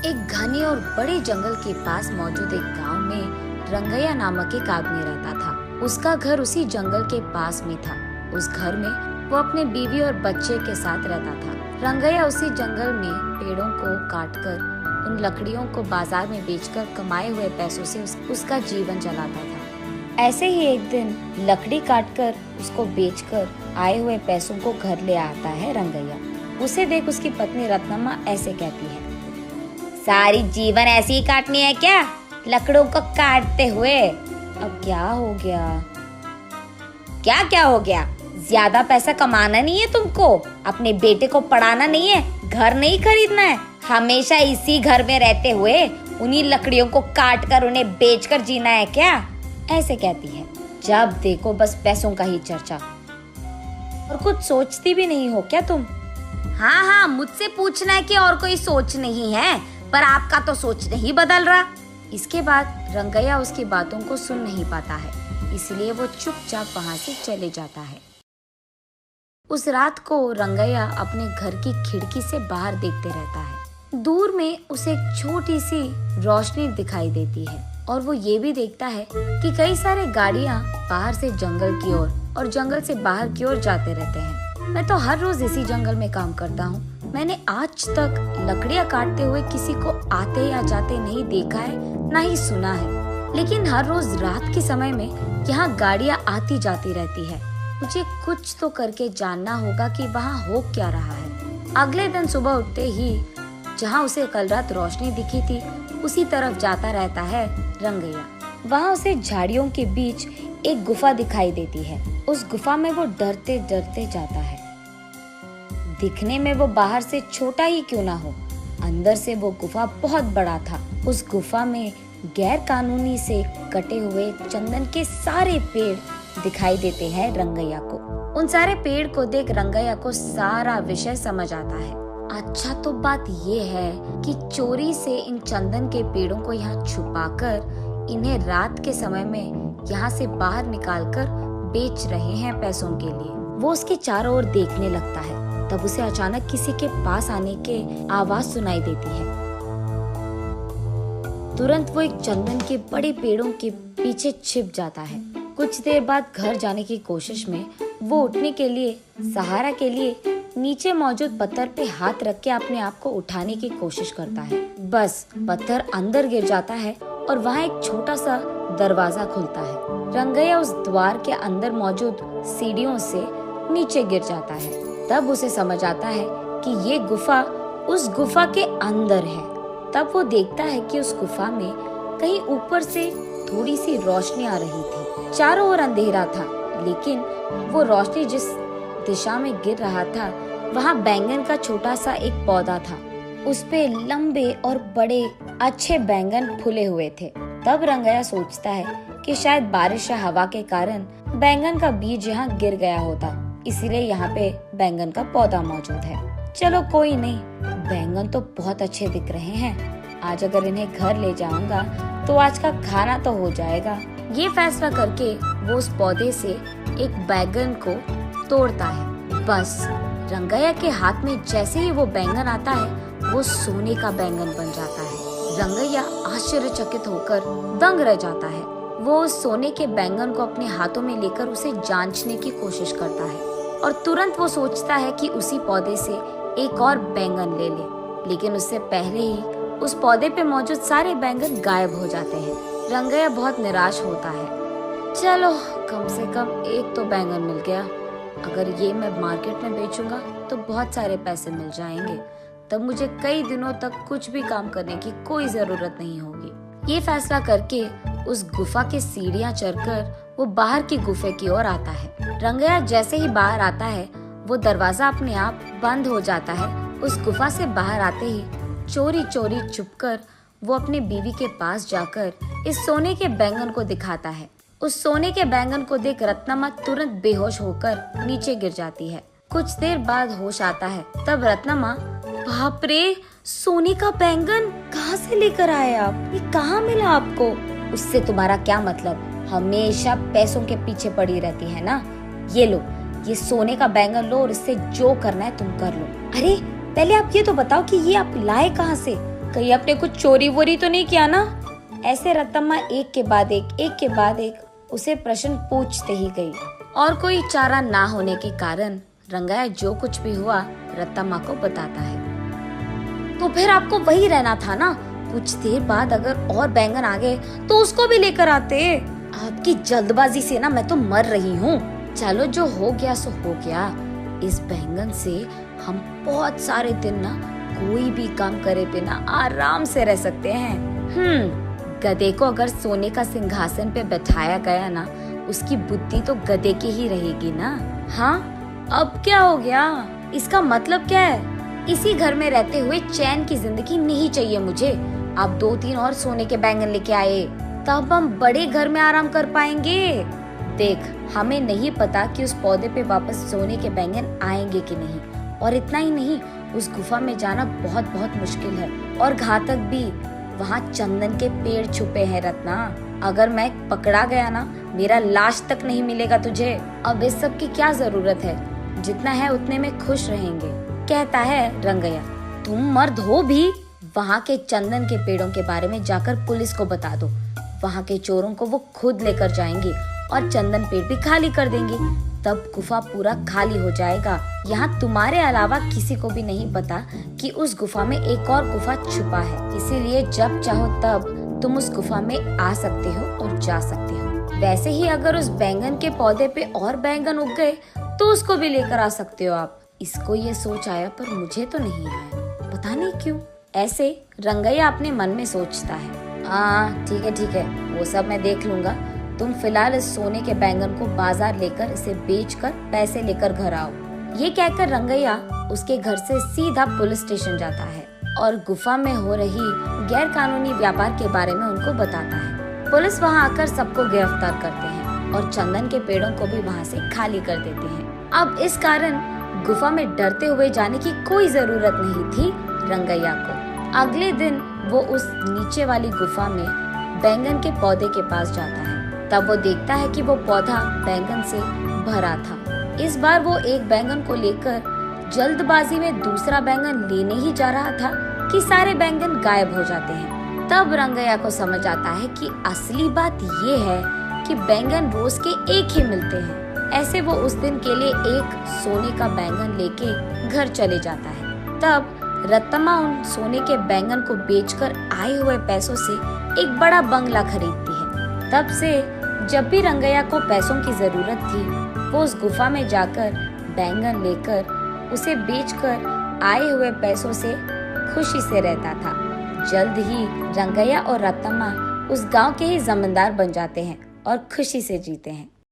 एक घने और बड़े जंगल के पास मौजूद एक गांव में रंगैया नामक एक आदमी रहता था। उसका घर उसी जंगल के पास में था। उस घर में वो अपने बीवी और बच्चे के साथ रहता था। रंगैया उसी जंगल में पेड़ों को काटकर उन लकड़ियों को बाजार में बेचकर कमाए हुए पैसों से उसका जीवन चलाता था। ऐसे ही एक दिन लकड़ी काटकर उसको बेचकर आए हुए पैसों को घर ले आता है रंगैया। उसे देख उसकी पत्नी रत्नम्मा ऐसे कहती है, सारी जीवन ऐसे ही काटनी है क्या, लकड़ों को काटते हुए? अब क्या हो गया? क्या क्या हो गया? ज्यादा पैसा कमाना नहीं है तुमको, अपने बेटे को पढ़ाना नहीं है, घर नहीं खरीदना है, हमेशा इसी घर में रहते हुए उन्हीं लकड़ियों को काट कर उन्हें बेचकर जीना है क्या? ऐसे कहती है। जब देखो बस पैसों का ही चर्चा, और कुछ सोचती भी नहीं हो क्या तुम? हाँ, मुझसे पूछना है कि और कोई सोच नहीं है, पर आपका तो सोच नहीं बदल रहा। इसके बाद रंगैया उसकी बातों को सुन नहीं पाता है, इसलिए वो चुपचाप वहाँ से चले जाता है। उस रात को रंगैया अपने घर की खिड़की से बाहर देखते रहता है। दूर में उसे एक छोटी सी रोशनी दिखाई देती है और वो ये भी देखता है कि कई सारे गाड़ियाँ बाहर से जंगल की ओर और जंगल से बाहर की ओर जाते रहते हैं। मैं तो हर रोज इसी जंगल में काम करता हूँ। मैंने आज तक लकड़ियाँ काटते हुए किसी को आते या जाते नहीं देखा है, ना ही सुना है। लेकिन हर रोज रात के समय में यहाँ गाड़ियाँ आती जाती रहती है। मुझे कुछ तो करके जानना होगा कि वहाँ हो क्या रहा है। अगले दिन सुबह उठते ही जहाँ उसे कल रात रोशनी दिखी थी, उसी तरफ जाता रहता है रंगैया। वहाँ उसे झाड़ियों के बीच एक गुफा दिखाई देती है। उस गुफा में वो डरते डरते जाता है। दिखने में वो बाहर से छोटा ही क्यों ना हो, अंदर से वो गुफा बहुत बड़ा था। उस गुफा में गैर कानूनी से कटे हुए चंदन के सारे पेड़ दिखाई देते हैं रंगैया को। उन सारे पेड़ को देख रंगैया को सारा विषय समझ आता है। अच्छा, तो बात ये है कि चोरी से इन चंदन के पेड़ों को यहाँ छुपाकर इन्हें रात के समय में यहाँ से बाहर निकालकर बेच रहे हैं पैसों के लिए। वो उसके चारों ओर देखने लगता है। तब उसे अचानक किसी के पास आने के आवाज सुनाई देती है। तुरंत वो एक चंदन के बड़े पेड़ों के पीछे छिप जाता है। कुछ देर बाद घर जाने की कोशिश में वो उठने के लिए सहारा के लिए नीचे मौजूद पत्थर पे हाथ रख के अपने आप को उठाने की कोशिश करता है। बस पत्थर अंदर गिर जाता है और वहाँ एक छोटा सा दरवाजा खुलता है। रंगैया उस द्वार के अंदर मौजूद सीढ़ियों से नीचे गिर जाता है। तब उसे समझ आता है कि ये गुफा उस गुफा के अंदर है। तब वो देखता है कि उस गुफा में कहीं ऊपर से थोड़ी सी रोशनी आ रही थी। चारों ओर अंधेरा था, लेकिन वो रोशनी जिस दिशा में गिर रहा था वहाँ बैंगन का छोटा सा एक पौधा था। उस पे लंबे और बड़े अच्छे बैंगन फूले हुए थे। तब रंगैया सोचता है कि शायद बारिश या हवा के कारण बैंगन का बीज यहाँ गिर गया होता, इसीलिए यहाँ पे बैंगन का पौधा मौजूद है। चलो कोई नहीं, बैंगन तो बहुत अच्छे दिख रहे हैं, आज अगर इन्हें घर ले जाऊंगा तो आज का खाना तो हो जाएगा। ये फैसला करके वो उस पौधे से एक बैंगन को तोड़ता है। बस रंगैया के हाथ में जैसे ही वो बैंगन आता है, वो सोने का बैंगन बन जाता है। रंगैया आश्चर्यचकित होकर दंग रह जाता है। वो उस सोने के बैंगन को अपने हाथों में लेकर उसे जांचने की कोशिश करता है और तुरंत वो सोचता है कि उसी पौधे से एक और बैंगन ले ले, लेकिन उससे पहले ही उस पौधे पे मौजूद सारे बैंगन गायब हो जाते हैं। रंगैया बहुत निराश होता है। चलो कम से कम एक तो बैंगन मिल गया, अगर ये मैं मार्केट में बेचूंगा तो बहुत सारे पैसे मिल जाएंगे, तब मुझे कई दिनों तक कुछ भी काम करने की कोई जरूरत नहीं होगी। ये फैसला करके उस गुफा के सीढ़ियाँ चढ़कर वो बाहर की गुफे की ओर आता है। रंगैया जैसे ही बाहर आता है, वो दरवाजा अपने आप बंद हो जाता है। उस गुफा से बाहर आते ही चोरी चोरी छुपकर वो अपने बीवी के पास जाकर इस सोने के बैंगन को दिखाता है। उस सोने के बैंगन को देख रत्नम्मा तुरंत बेहोश होकर नीचे गिर जाती है। कुछ देर बाद होश आता है। तब रत्नम्मा, बाप रे, सोने का बैंगन कहाँ से लेकर आए आप? ये कहाँ मिला आपको? उससे तुम्हारा क्या मतलब? हमेशा पैसों के पीछे पड़ी रहती है ना। ये लो, ये सोने का बैंगन लो और इससे जो करना है तुम कर लो। अरे पहले आप ये तो बताओ कि ये आप लाए कहाँ से? कहीं आपने कुछ चोरी वोरी तो नहीं किया ना? ऐसे रत्तम्मा एक के बाद एक उसे प्रश्न पूछते ही गई और कोई चारा ना होने के कारण रंगैया जो कुछ भी हुआ रत्तम्मा को बताता है। तो फिर आपको वही रहना था ना, कुछ देर बाद अगर और बैंगन आ गए तो उसको भी लेकर आते। आपकी जल्दबाजी से ना मैं तो मर रही हूँ। चलो जो हो गया सो हो गया, इस बैंगन से हम बहुत सारे दिन ना कोई भी काम करे बिना आराम से रह सकते हैं। गधे को अगर सोने का सिंहासन पे बैठाया गया ना, उसकी बुद्धि तो गधे की ही रहेगी ना। हाँ, अब क्या हो गया? इसका मतलब क्या है? इसी घर में रहते हुए चैन की जिंदगी नहीं चाहिए मुझे। आप 2-3 और सोने के बैंगन लेके आए, तब हम बड़े घर में आराम कर पाएंगे। देख, हमें नहीं पता कि उस पौधे पे वापस सोने के बैंगन आएंगे कि नहीं, और इतना ही नहीं, उस गुफा में जाना बहुत बहुत मुश्किल है और घातक भी। वहाँ चंदन के पेड़ छुपे हैं रत्ना। अगर मैं पकड़ा गया ना, मेरा लाश तक नहीं मिलेगा तुझे। अब इस सब की क्या जरूरत है, जितना है उतने में खुश रहेंगे, कहता है रंगैया। तुम मर्द हो भी? वहाँ के चंदन के पेड़ों के बारे में जाकर पुलिस को बता दो। वहाँ के चोरों को वो खुद लेकर जाएंगे और चंदन पेड़ भी खाली कर देंगे। तब गुफा पूरा खाली हो जाएगा। यहाँ तुम्हारे अलावा किसी को भी नहीं पता कि उस गुफा में एक और गुफा छुपा है। इसीलिए जब चाहो तब तुम उस गुफा में आ सकते हो और जा सकते हो। वैसे ही अगर उस बैंगन के पौधे पे और बैंगन उग गए तो उसको भी लेकर आ सकते हो आप। इसको ये सोच आया पर मुझे तो नहीं आया, पता नहीं क्यों। ऐसे रंगैया अपने मन में सोचता है। ठीक है, वो सब मैं देख लूंगा। तुम फिलहाल इस सोने के बैंगन को बाजार लेकर इसे बेचकर पैसे लेकर घर आओ। ये कहकर रंगैया उसके घर से सीधा पुलिस स्टेशन जाता है और गुफा में हो रही गैर कानूनी व्यापार के बारे में उनको बताता है। पुलिस वहाँ आकर सबको गिरफ्तार करते हैं और चंदन के पेड़ों को भी वहाँ से खाली कर देते हैं। अब इस कारण गुफा में डरते हुए जाने की कोई जरूरत नहीं थी रंगैया को। अगले दिन वो उस नीचे वाली गुफा में बैंगन के पौधे के पास जाता है। तब वो देखता है कि वो पौधा बैंगन से भरा था। इस बार वो एक बैंगन को लेकर जल्दबाजी में दूसरा बैंगन लेने ही जा रहा था कि सारे बैंगन गायब हो जाते हैं। तब रंगैया को समझ आता है कि असली बात ये है कि बैंगन रोज के एक ही मिलते हैं। ऐसे वो उस दिन के लिए एक सोने का बैंगन लेके घर चले जाता है। तब रत्तम्मा उन सोने के बैंगन को बेचकर आए हुए पैसों से एक बड़ा बंगला खरीदती है। तब से जब भी रंगैया को पैसों की जरूरत थी, वो उस गुफा में जाकर बैंगन लेकर उसे बेचकर आए हुए पैसों से खुशी से रहता था। जल्द ही रंगैया और रत्तम्मा उस गांव के ही जमींदार बन जाते हैं और खुशी से जीते हैं।